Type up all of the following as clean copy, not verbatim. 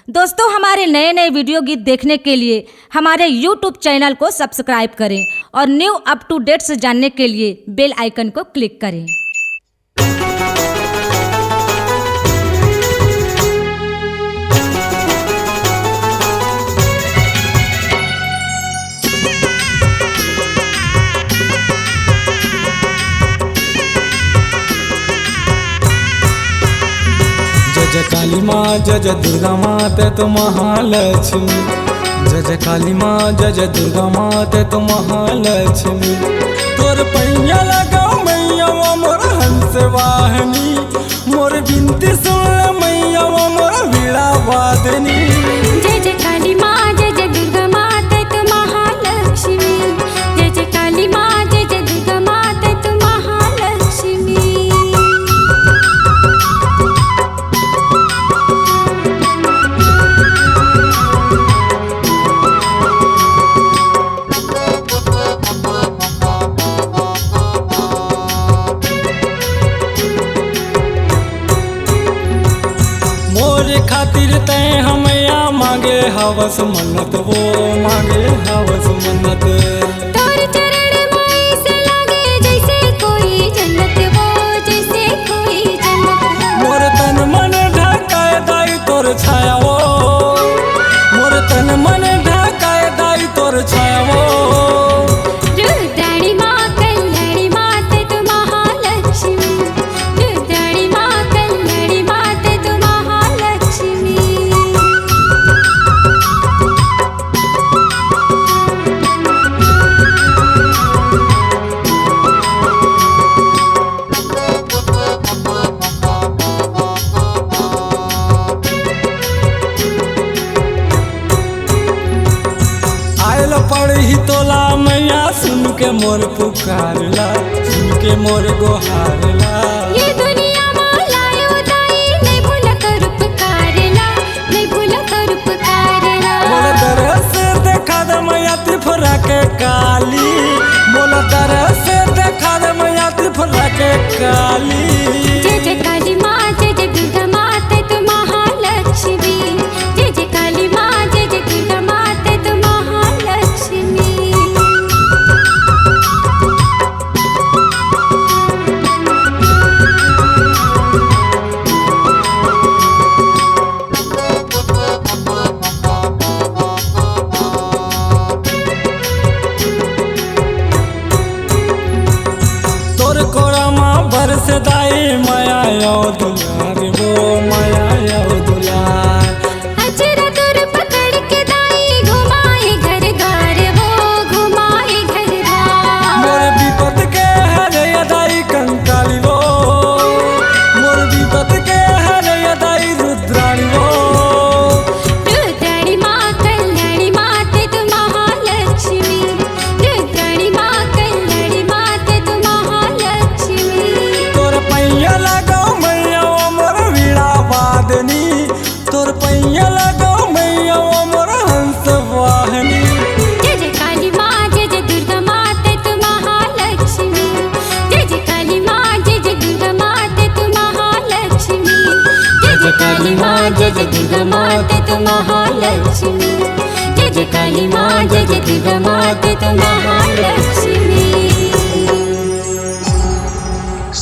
दोस्तों, हमारे नए नए वीडियो गीत देखने के लिए हमारे YouTube चैनल को सब्सक्राइब करें और न्यू अप टू डेट्स जानने के लिए बेल आइकन को क्लिक करें। जय जय काली माँ, जय जय दुर्गा माँ, ते तो महालक्ष्मी। जय जय काली माँ, जय जय दुर्गा माँ, ते तो महालक्ष्मी। तोर पैया लगाओ मैया मोर हंस वाहनी, मोर बिनती सुन ले मैया मोर वीणा वादनी। जय जय काली माँ, जय जय दुर्गा माँ, ते तो महालक्ष्मी। जय जय काली माँ, जय जय दुर्गा माँ, ते तो महालक्ष्मी। खातिर तय हमया मांगे हवस मन्नत, वो मांगे हवस मन्नत। तोर चरण माई से लागे जैसे कोई जन्नत, वो जैसे कोई जन्नत। मोर तन मन ढकाए दाई तोर छाया वो, मोर तन मन ढकाए दाई तोर छाया वो। रुद्राणी माँ, कल्याणी माँ, ते तो महालक्ष्मी। रुद्राणी माँ, कल्याणी माँ, ते तो महालक्ष्मी। आयल पढ़ी तोला मैया सुन के मोर पुकारला, सुन के मोर गोहारला। ये दुनिया मालायो दाई, नहीं भूला कर पुकारला, नहीं भूला कर पुकारला। मोर दरस देखा दे मैया त्रिपुरा के काली, मोर दरस देखा दे मैया त्रिपुरा के काली। जय जय काली माँ, जय जय दुर्गा माँ, ते तो महालक्ष्मी। जय जय काली माँ, जय जय दुर्गा माँ, ते तो महालक्ष्मी। तोर कोरा माँ बरस दाई माया यो दुलार, वो माया यो दुलार। अचरा दूर पकड़ के दाई, घुमाए घर घर, वो घुमाए घर घर। मोर विपत के हरे दाई कंकाली वो, मोर विपत के हरे दाई रुद्राणी वो। रुद्राणी माँ, कल्याणी माँ, ते तो महालक्ष्मी। रुद्राणी माँ, कल्याणी माँ, ते तो महालक्ष्मी। तोर पैया लगाओ मैया मोर वीणा वादनी, तोर पैया लगाओ मैया मोर हंस वाहनी। जय जय काली माँ, जय जय दुर्गा माँ, ते तो महालक्ष्मी। जय जय काली माँ, जय जय दुर्गा माँ, ते तो महालक्ष्मी। जय जय काली माँ, जय जय दुर्गा माँ, ते तो महालक्ष्मी। जय जय काली माँ, जय जय दुर्गा माँ, ते तो Mahalakshmi.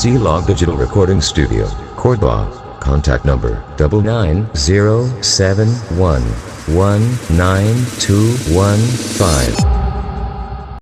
C-Log Digital Recording Studio, Cordoba. Contact number 99071192115.